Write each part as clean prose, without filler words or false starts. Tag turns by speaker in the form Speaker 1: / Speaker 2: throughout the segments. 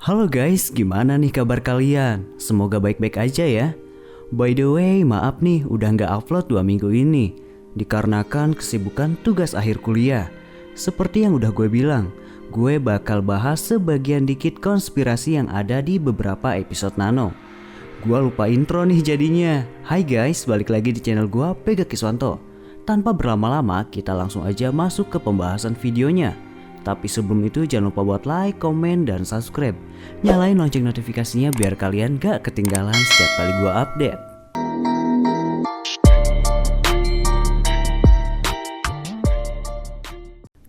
Speaker 1: Halo guys, gimana nih kabar kalian? Semoga baik-baik aja ya. By the way, maaf nih udah nggak upload 2 minggu ini dikarenakan kesibukan tugas akhir kuliah. Seperti yang udah gue bilang, gue bakal bahas sebagian dikit konspirasi yang ada di beberapa episode Nano. Gue lupa intro nih jadinya. Hai guys, balik lagi di channel gue, Pega Kiswanto. Tanpa berlama-lama, kita langsung aja masuk ke pembahasan videonya. Tapi sebelum itu jangan lupa buat like, komen, dan subscribe. Nyalain lonceng notifikasinya biar kalian gak ketinggalan setiap kali gua update.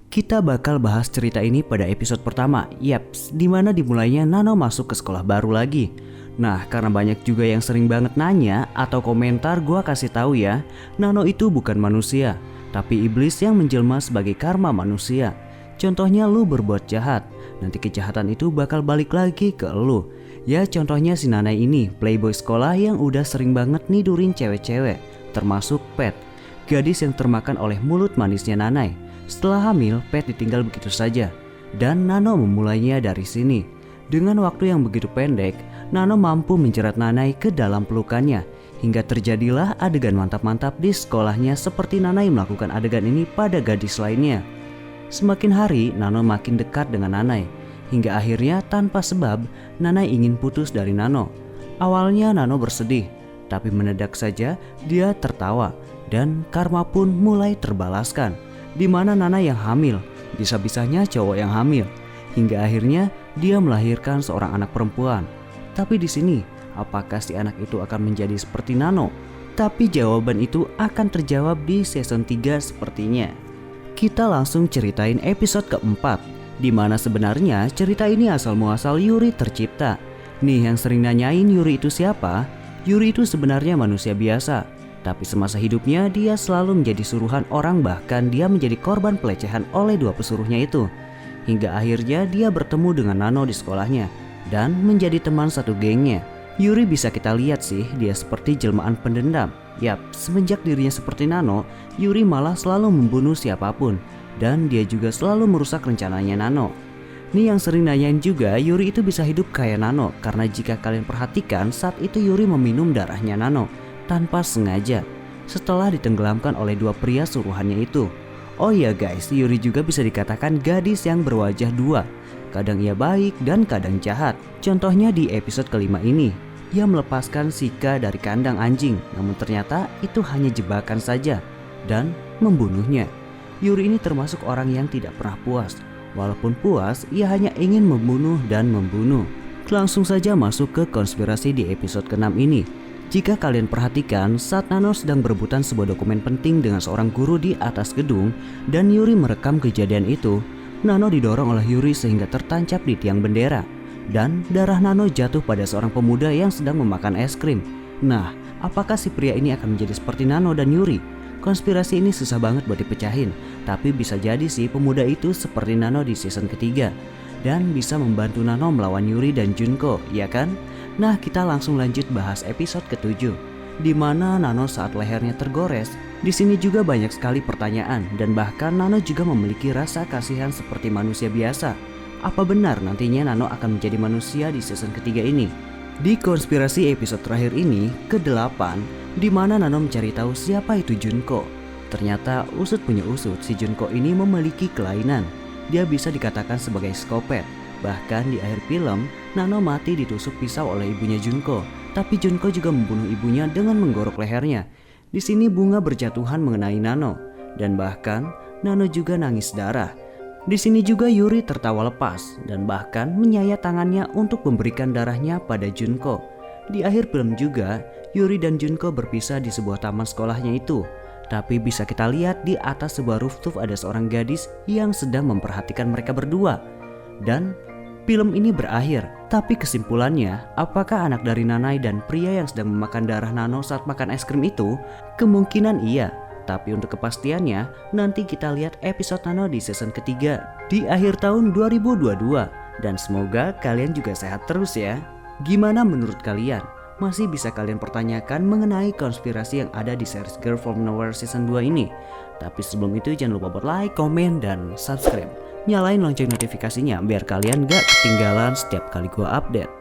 Speaker 1: Kita bakal bahas cerita ini pada episode pertama. Yaps, dimana dimulainya Nano masuk ke sekolah baru lagi. Nah, karena banyak juga yang sering banget nanya atau komentar, gua kasih tahu ya, Nano itu bukan manusia, tapi iblis yang menjelma sebagai karma manusia. Contohnya lu berbuat jahat, nanti kejahatan itu bakal balik lagi ke lu. Ya contohnya si Nanai ini, playboy sekolah yang udah sering banget nidurin cewek-cewek, termasuk Pet, gadis yang termakan oleh mulut manisnya Nanai. Setelah hamil, Pet ditinggal begitu saja, dan Nano memulainya dari sini. Dengan waktu yang begitu pendek, Nano mampu menjerat Nanai ke dalam pelukannya, hingga terjadilah adegan mantap-mantap di sekolahnya seperti Nanai melakukan adegan ini pada gadis lainnya. Semakin hari, Nano makin dekat dengan Nanai, hingga akhirnya tanpa sebab, Nanai ingin putus dari Nano. Awalnya Nano bersedih, tapi mendadak saja dia tertawa, dan karma pun mulai terbalaskan, di mana Nanai yang hamil, bisa-bisanya cowok yang hamil, hingga akhirnya dia melahirkan seorang anak perempuan. Tapi di sini, apakah si anak itu akan menjadi seperti Nano? Tapi jawaban itu akan terjawab di season 3 sepertinya. Kita langsung ceritain episode keempat, di mana sebenarnya cerita ini asal muasal Yuri tercipta. Nih yang sering nanyain Yuri itu siapa? Yuri itu sebenarnya manusia biasa, tapi semasa hidupnya dia selalu menjadi suruhan orang, bahkan dia menjadi korban pelecehan oleh dua pesuruhnya itu. Hingga akhirnya dia bertemu dengan Nano di sekolahnya dan menjadi teman satu gengnya. Yuri bisa kita lihat sih, dia seperti jelmaan pendendam. Yap, semenjak dirinya seperti Nano, Yuri malah selalu membunuh siapapun, dan dia juga selalu merusak rencananya Nano. Nih yang sering nanyain juga, Yuri itu bisa hidup kayak Nano, karena jika kalian perhatikan saat itu Yuri meminum darahnya Nano tanpa sengaja setelah ditenggelamkan oleh dua pria suruhannya itu. Oh iya guys, Yuri juga bisa dikatakan gadis yang berwajah dua. Kadang ia baik dan kadang jahat. Contohnya di episode kelima ini, ia melepaskan Shika dari kandang anjing, namun ternyata itu hanya jebakan saja dan membunuhnya. Yuri ini termasuk orang yang tidak pernah puas. Walaupun puas, ia hanya ingin membunuh dan membunuh. Langsung saja masuk ke konspirasi di episode ke-6 ini. Jika kalian perhatikan, saat Nano sedang berebutan sebuah dokumen penting dengan seorang guru di atas gedung dan Yuri merekam kejadian itu, Nano didorong oleh Yuri sehingga tertancap di tiang bendera. Dan darah Nano jatuh pada seorang pemuda yang sedang memakan es krim. Nah, apakah si pria ini akan menjadi seperti Nano dan Yuri? Konspirasi ini susah banget buat dipecahin, tapi bisa jadi sih pemuda itu seperti Nano di season ketiga dan bisa membantu Nano melawan Yuri dan Junko, ya kan? Nah, kita langsung lanjut bahas episode ke-7, di mana Nano saat lehernya tergores. Di sini juga banyak sekali pertanyaan, dan bahkan Nano juga memiliki rasa kasihan seperti manusia biasa. Apa benar nantinya Nano akan menjadi manusia di season ketiga ini? Di konspirasi episode terakhir ini, ke-8, di mana Nano mencari tahu siapa itu Junko. Ternyata usut punya usut, si Junko ini memiliki kelainan. Dia bisa dikatakan sebagai psikopat. Bahkan di akhir film, Nano mati ditusuk pisau oleh ibunya Junko. Tapi Junko juga membunuh ibunya dengan menggorok lehernya. Di sini bunga berjatuhan mengenai Nano, dan bahkan Nano juga nangis darah. Di sini juga Yuri tertawa lepas dan bahkan menyayat tangannya untuk memberikan darahnya pada Junko. Di akhir film juga, Yuri dan Junko berpisah di sebuah taman sekolahnya itu. Tapi bisa kita lihat di atas sebuah rooftop ada seorang gadis yang sedang memperhatikan mereka berdua. Dan film ini berakhir. Tapi kesimpulannya, apakah anak dari Nanai dan pria yang sedang memakan darah Nano saat makan es krim itu? Kemungkinan iya. Tapi untuk kepastiannya, nanti kita lihat episode Nano di season ketiga di akhir tahun 2022. Dan semoga kalian juga sehat terus ya. Gimana menurut kalian? Masih bisa kalian pertanyakan mengenai konspirasi yang ada di series Girl From Nowhere season 2 ini. Tapi sebelum itu jangan lupa buat like, komen, dan subscribe. nyalain lonceng notifikasinya biar kalian gak ketinggalan setiap kali gue update.